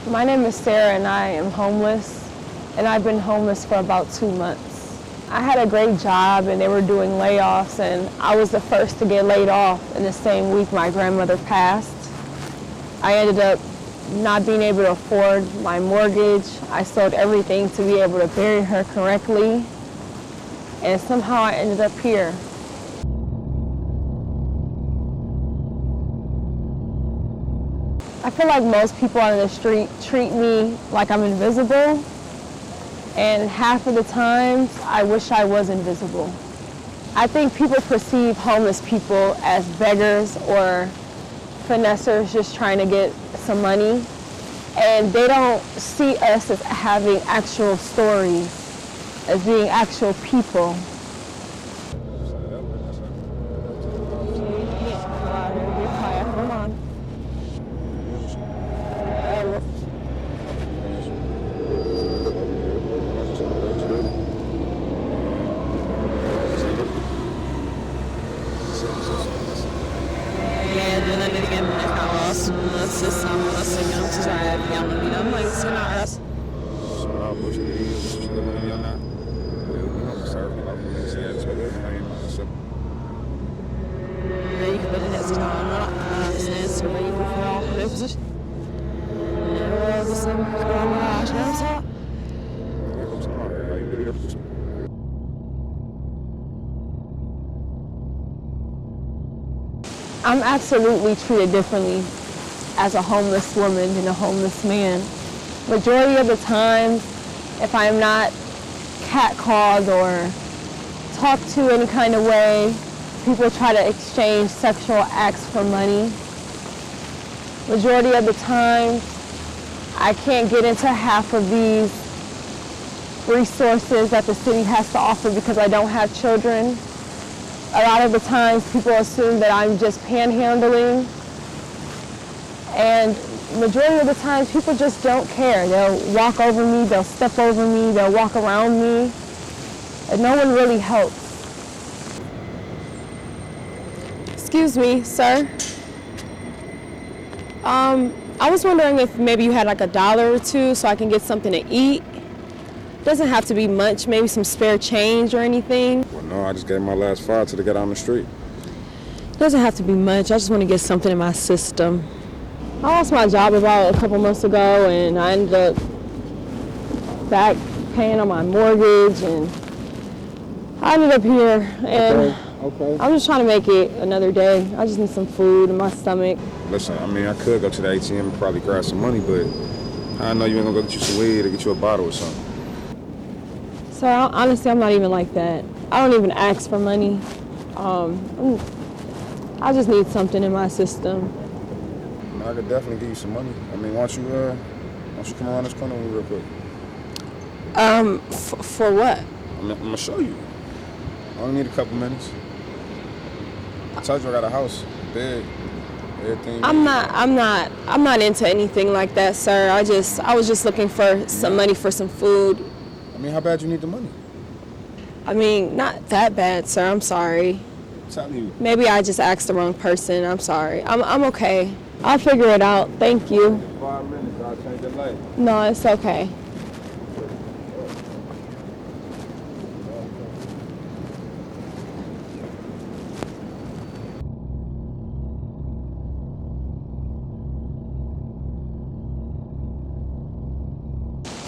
My name is Sarah and I am homeless, and I've been homeless for about 2 months. I had a great job and they were doing layoffs, and I was the first to get laid off in the same week my grandmother passed. I ended up not being able to afford my mortgage. I sold everything to be able to bury her correctly, and somehow I ended up here. I feel like most people on the street treat me like I'm invisible, and half of the times I wish I was invisible. I think people perceive homeless people as beggars or finessers just trying to get some money, and they don't see us as having actual stories, as being actual people. I'm absolutely treated differently as a homeless woman than a homeless man. Majority of the time, if I'm not catcalled or talked to any kind of way, people try to exchange sexual acts for money. Majority of the time, I can't get into half of these resources that the city has to offer because I don't have children. A lot of the times people assume that I'm just panhandling, and majority of the times people just don't care. They'll walk over me, they'll step over me, they'll walk around me, and no one really helps. Excuse me, sir. I was wondering if maybe you had like $1 or two so I can get something to eat. Doesn't have to be much, maybe some spare change or anything. Well, no, I just gave my last $5 to get on the street. Doesn't have to be much, I just want to get something in my system. I lost my job about a couple months ago and I ended up back paying on my mortgage and I ended up here and Okay. I'm just trying to make it another day. I just need some food in my stomach. Listen, I mean, I could go to the ATM and probably grab some money, but I know you ain't gonna go get you some weed or get you a bottle or something. So honestly, I'm not even like that. I don't even ask for money. I just need something in my system. I could definitely give you some money. I mean, why don't you come around this corner with me real quick? For what? I'm gonna show you. I only need a couple minutes. I told you I got a house, big, everything. I'm not into anything like that, sir. I was just looking for some money for some food. I mean, how bad you need the money? I mean, not that bad, sir. I'm sorry. I'm telling you. Maybe I just asked the wrong person. I'm sorry. I'm okay. I'll figure it out. Thank you. 5 minutes, I'll change your life. No, it's okay.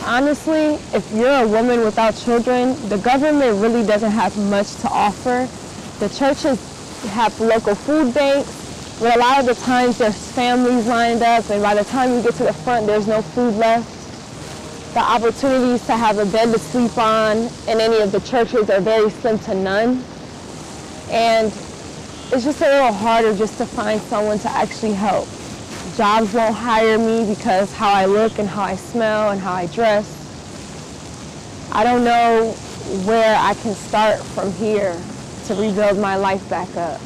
Honestly, if you're a woman without children, the government really doesn't have much to offer. The churches have local food banks, but a lot of the times there's families lined up, and by the time you get to the front, there's no food left. The opportunities to have a bed to sleep on in any of the churches are very slim to none. And it's just a little harder just to find someone to actually help. Jobs won't hire me because how I look and how I smell and how I dress. I don't know where I can start from here to rebuild my life back up.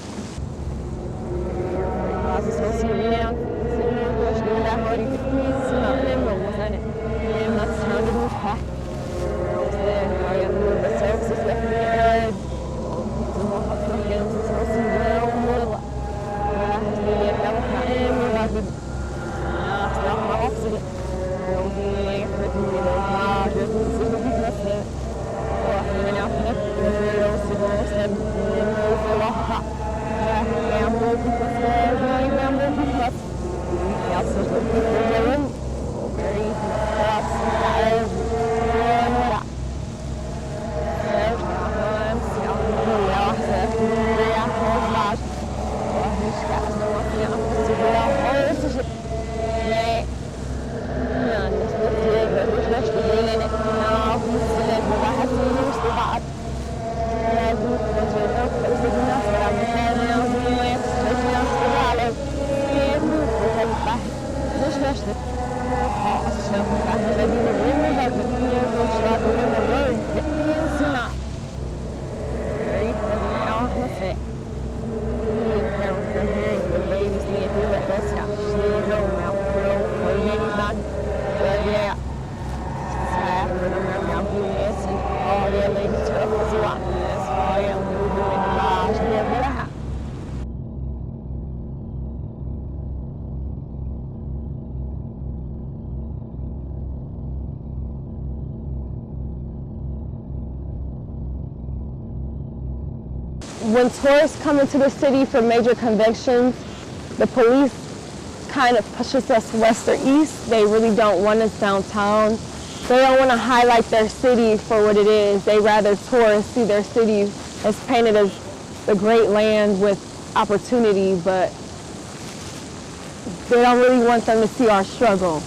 When tourists come into the city for major conventions, the police kind of pushes us west or east. They really don't want us downtown. They don't want to highlight their city for what it is. They rather tourists see their city as painted as the great land with opportunity, but they don't really want them to see our struggle.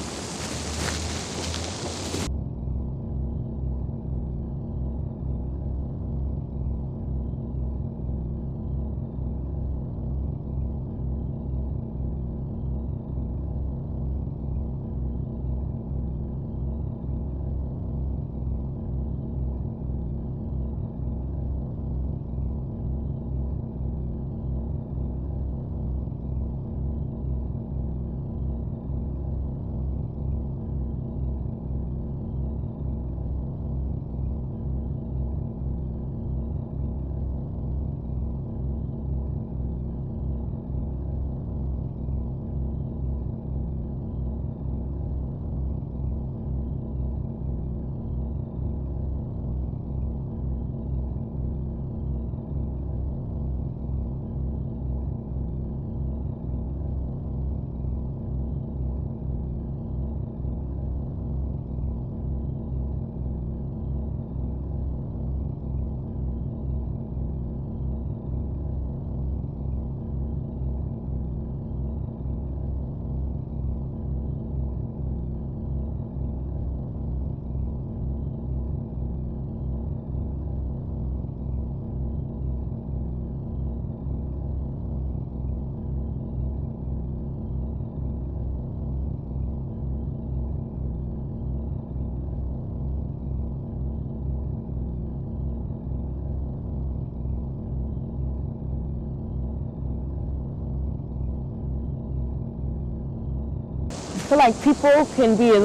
feel like people can be have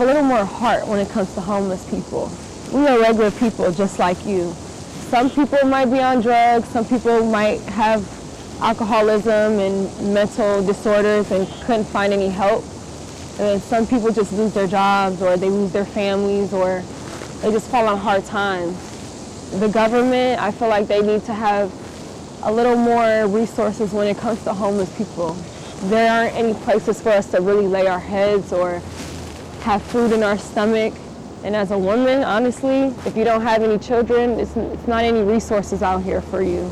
a little more heart when it comes to homeless people. We are regular people just like you. Some people might be on drugs, some people might have alcoholism and mental disorders and couldn't find any help. And then some people just lose their jobs, or they lose their families, or they just fall on hard times. The government, I feel like they need to have a little more resources when it comes to homeless people. There aren't any places for us to really lay our heads or have food in our stomach. And as a woman, honestly, if you don't have any children, it's not any resources out here for you.